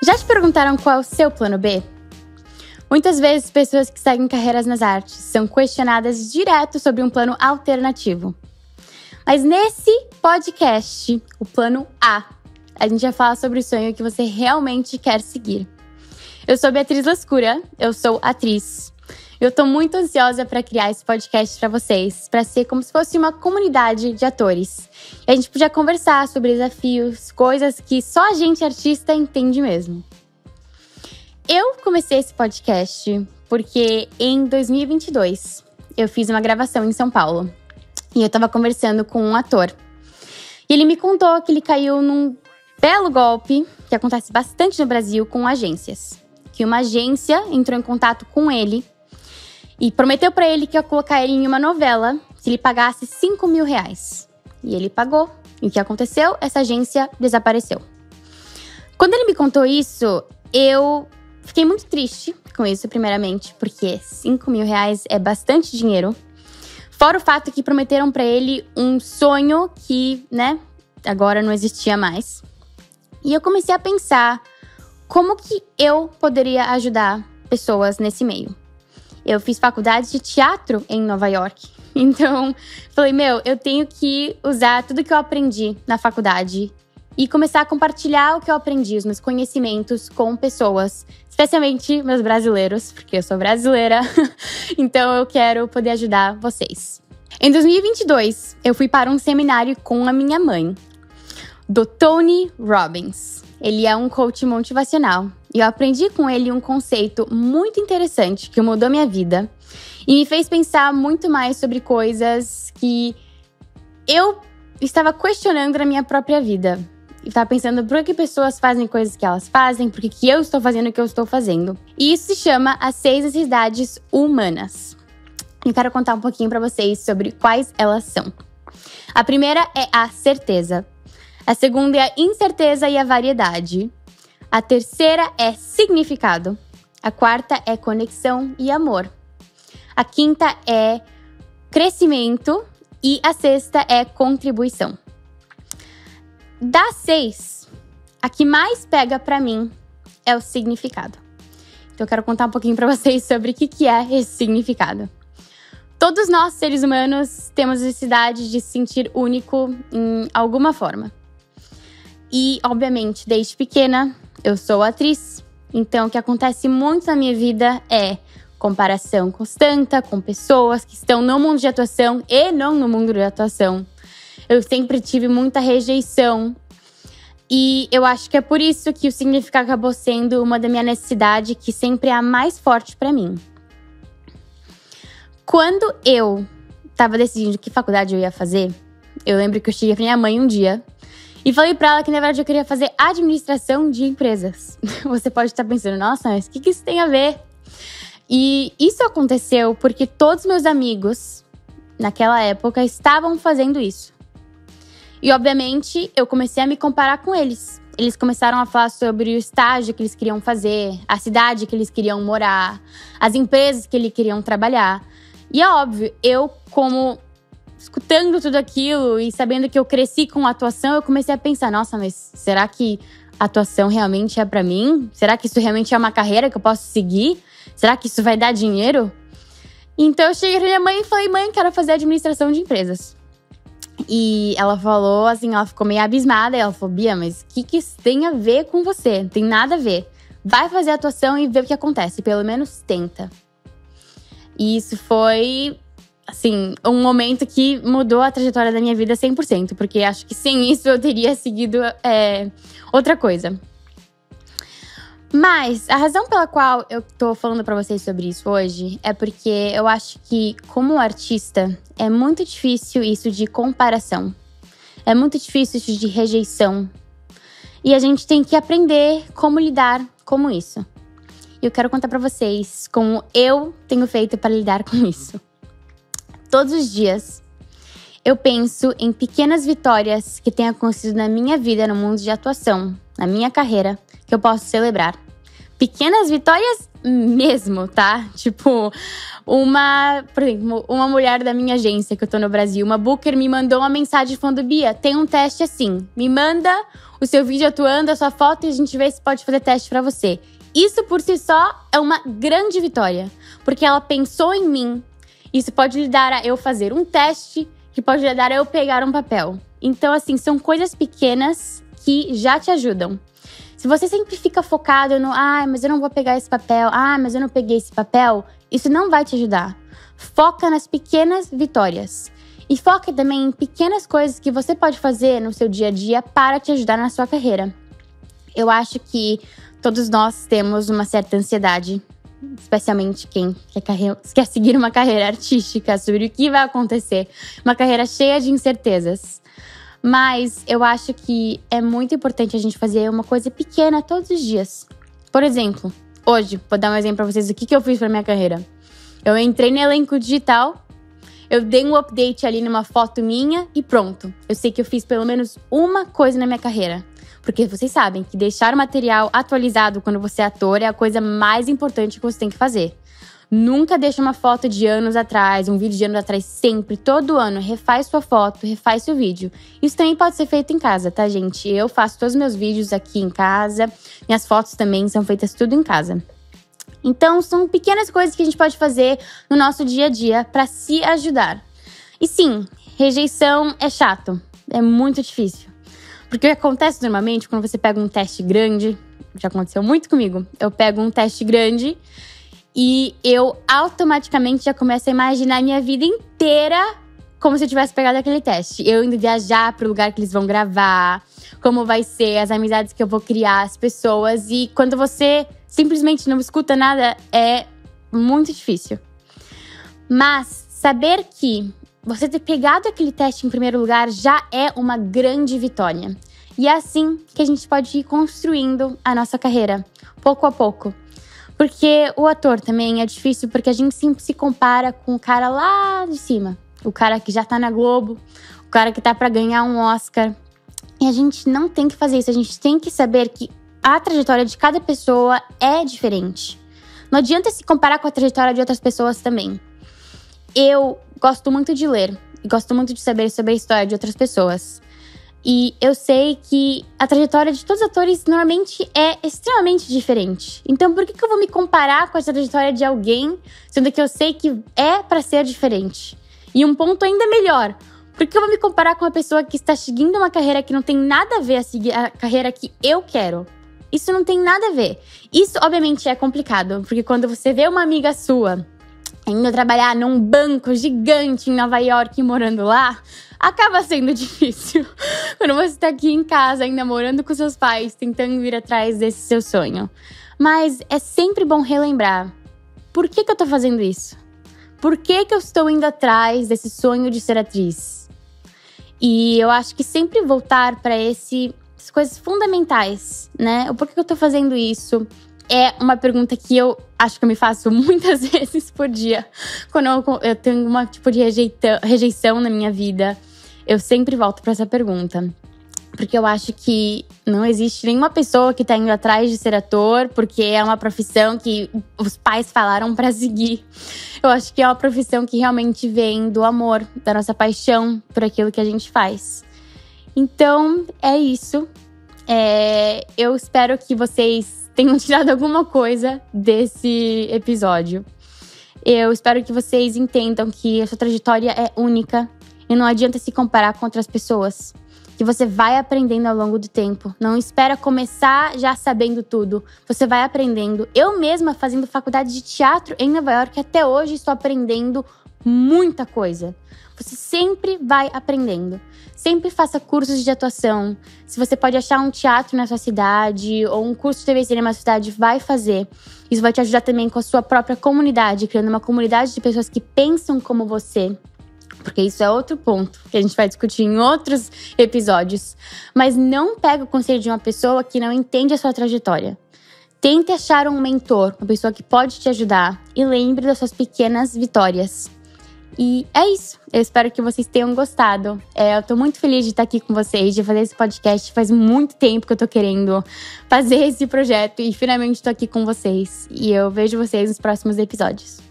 Já te perguntaram qual é o seu plano B? Muitas vezes, pessoas que seguem carreiras nas artes são questionadas direto sobre um plano alternativo. Mas nesse podcast, o plano A, a gente vai falar sobre o sonho que você realmente quer seguir. Eu sou Beatriz Lascura, eu sou atriz. Eu tô muito ansiosa para criar esse podcast para vocês, para ser como se fosse uma comunidade de atores. E a gente podia conversar sobre desafios, coisas que só a gente artista entende mesmo. Eu comecei esse podcast porque em 2022 eu fiz uma gravação em São Paulo e eu tava conversando com um ator. E ele me contou que ele caiu num belo golpe que acontece bastante no Brasil com agências. Que uma agência entrou em contato com ele e prometeu pra ele que ia colocar ele em uma novela se ele pagasse R$5.000. E ele pagou. E o que aconteceu? Essa agência desapareceu. Quando ele me contou isso, eu fiquei muito triste com isso, primeiramente, porque R$5.000 é bastante dinheiro. Fora o fato que prometeram pra ele um sonho que, agora não existia mais. E eu comecei a pensar como que eu poderia ajudar pessoas nesse meio. Eu fiz faculdade de teatro em Nova York. Então, falei, eu tenho que usar tudo que eu aprendi na faculdade e começar a compartilhar o que eu aprendi, os meus conhecimentos com pessoas, especialmente meus brasileiros, porque eu sou brasileira. Então, eu quero poder ajudar vocês. Em 2022, eu fui para um seminário com a minha mãe, do Tony Robbins. Ele é um coach motivacional e eu aprendi com ele um conceito muito interessante que mudou minha vida e me fez pensar muito mais sobre coisas que eu estava questionando na minha própria vida. E estava pensando por que pessoas fazem coisas que elas fazem, por que eu estou fazendo o que eu estou fazendo. E isso se chama as 6 necessidades humanas. Eu quero contar um pouquinho para vocês sobre quais elas são. A primeira é a certeza. A segunda é a incerteza e a variedade. A terceira é significado. A quarta é conexão e amor. A quinta é crescimento. E a sexta é contribuição. Das 6, a que mais pega pra mim é o significado. Então eu quero contar um pouquinho pra vocês sobre o que é esse significado. Todos nós, seres humanos, temos necessidade de se sentir único em alguma forma. E, obviamente, desde pequena, eu sou atriz. Então, o que acontece muito na minha vida é comparação constante com pessoas que estão no mundo de atuação e não no mundo de atuação. Eu sempre tive muita rejeição. E eu acho que é por isso que o significado acabou sendo uma da minha necessidade, que sempre é a mais forte pra mim. Quando eu tava decidindo que faculdade eu ia fazer, eu lembro que eu cheguei pra minha mãe um dia e falei pra ela que, na verdade, eu queria fazer administração de empresas. Você pode estar pensando, nossa, mas o que isso tem a ver? E isso aconteceu porque todos meus amigos, naquela época, estavam fazendo isso. E, obviamente, eu comecei a me comparar com eles. Eles começaram a falar sobre o estágio que eles queriam fazer, a cidade que eles queriam morar, as empresas que eles queriam trabalhar. E é óbvio, eu como escutando tudo aquilo e sabendo que eu cresci com a atuação, eu comecei a pensar, nossa, mas será que a atuação realmente é pra mim? Será que isso realmente é uma carreira que eu posso seguir? Será que isso vai dar dinheiro? Então eu cheguei pra minha mãe e falei, mãe, quero fazer administração de empresas. E ela falou assim, ela ficou meio abismada, e ela falou, Bia, mas o que isso tem a ver com você? Não tem nada a ver. Vai fazer atuação e ver o que acontece, pelo menos tenta. E isso foi, assim, um momento que mudou a trajetória da minha vida 100%. Porque acho que sem isso eu teria seguido outra coisa. Mas a razão pela qual eu tô falando pra vocês sobre isso hoje é porque eu acho que, como artista, é muito difícil isso de comparação. É muito difícil isso de rejeição. E a gente tem que aprender como lidar com isso. E eu quero contar pra vocês como eu tenho feito para lidar com isso. Todos os dias, eu penso em pequenas vitórias que tenham acontecido na minha vida no mundo de atuação, na minha carreira, que eu posso celebrar. pequenas vitórias mesmo, tá? Tipo, por exemplo, uma mulher da minha agência que eu tô no Brasil, uma booker, me mandou uma mensagem falando: Bia, tem um teste assim, me manda o seu vídeo atuando, a sua foto e a gente vê se pode fazer teste pra você. Isso por si só é uma grande vitória, porque ela pensou em mim. Isso pode lhe dar a eu fazer um teste, que pode lhe dar a eu pegar um papel. Então, assim, são coisas pequenas que já te ajudam. Se você sempre fica focado no mas eu não vou pegar esse papel, mas eu não peguei esse papel, isso não vai te ajudar. Foca nas pequenas vitórias. E foca também em pequenas coisas que você pode fazer no seu dia a dia para te ajudar na sua carreira. Eu acho que todos nós temos uma certa ansiedade, especialmente quem quer seguir uma carreira artística, sobre o que vai acontecer. Uma carreira cheia de incertezas. Mas eu acho que é muito importante a gente fazer uma coisa pequena todos os dias. Por exemplo, hoje, vou dar um exemplo pra vocês do que eu fiz pra minha carreira. Eu entrei no elenco digital, eu dei um update ali numa foto minha e pronto. Eu sei que eu fiz pelo menos uma coisa na minha carreira. Porque vocês sabem que deixar o material atualizado quando você é ator é a coisa mais importante que você tem que fazer. Nunca deixa uma foto de anos atrás, um vídeo de anos atrás, sempre, todo ano. Refaz sua foto, refaz seu vídeo. Isso também pode ser feito em casa, tá, gente? Eu faço todos os meus vídeos aqui em casa. Minhas fotos também são feitas tudo em casa. Então, são pequenas coisas que a gente pode fazer no nosso dia a dia para se ajudar. E sim, rejeição é chato, é muito difícil. Porque o que acontece normalmente quando você pega um teste grande, já aconteceu muito comigo, eu pego um teste grande e eu automaticamente já começo a imaginar a minha vida inteira como se eu tivesse pegado aquele teste. Eu indo viajar pro lugar que eles vão gravar, como vai ser, as amizades que eu vou criar, as pessoas. E quando você simplesmente não escuta nada, é muito difícil. Mas saber que você ter pegado aquele teste em primeiro lugar já é uma grande vitória. E é assim que a gente pode ir construindo a nossa carreira, pouco a pouco. Porque o ator também é difícil, porque a gente sempre se compara com o cara lá de cima. O cara que já tá na Globo, o cara que tá pra ganhar um Oscar. E a gente não tem que fazer isso, a gente tem que saber que a trajetória de cada pessoa é diferente. Não adianta se comparar com a trajetória de outras pessoas também. Eu gosto muito de ler e gosto muito de saber sobre a história de outras pessoas. E eu sei que a trajetória de todos os atores normalmente é extremamente diferente. Então por que eu vou me comparar com a trajetória de alguém, sendo que eu sei que é pra ser diferente? E um ponto ainda melhor, por que eu vou me comparar com uma pessoa que está seguindo uma carreira que não tem nada a ver a seguir a carreira que eu quero? Isso não tem nada a ver. Isso, obviamente, é complicado, porque quando você vê uma amiga sua indo trabalhar num banco gigante em Nova York e morando lá, acaba sendo difícil. Quando você tá aqui em casa, ainda morando com seus pais, tentando ir atrás desse seu sonho. Mas é sempre bom relembrar, por que eu tô fazendo isso? Por que eu estou indo atrás desse sonho de ser atriz? E eu acho que sempre voltar para essas coisas fundamentais, né? O porquê que eu tô fazendo isso? É uma pergunta que eu acho que eu me faço muitas vezes por dia. Quando eu tenho uma tipo de rejeição na minha vida, eu sempre volto para essa pergunta. Porque eu acho que não existe nenhuma pessoa que tá indo atrás de ser ator porque é uma profissão que os pais falaram para seguir. Eu acho que é uma profissão que realmente vem do amor, da nossa paixão por aquilo que a gente faz. Então, é isso. Eu espero que vocês tenham tirado alguma coisa desse episódio. Eu espero que vocês entendam que a sua trajetória é única e não adianta se comparar com outras pessoas. Que você vai aprendendo ao longo do tempo. Não espera começar já sabendo tudo. Você vai aprendendo. Eu mesma, fazendo faculdade de teatro em Nova York, até hoje estou aprendendo muita coisa. Você sempre vai aprendendo. Sempre faça cursos de atuação. Se você pode achar um teatro na sua cidade ou um curso de TV e cinema na sua cidade, vai fazer. Isso vai te ajudar também com a sua própria comunidade, criando uma comunidade de pessoas que pensam como você. Porque isso é outro ponto que a gente vai discutir em outros episódios. Mas não pega o conselho de uma pessoa que não entende a sua trajetória. Tente achar um mentor, uma pessoa que pode te ajudar. E lembre das suas pequenas vitórias. E é isso. Eu espero que vocês tenham gostado. Eu tô muito feliz de estar aqui com vocês, de fazer esse podcast. Faz muito tempo que eu tô querendo fazer esse projeto e finalmente tô aqui com vocês. E eu vejo vocês nos próximos episódios.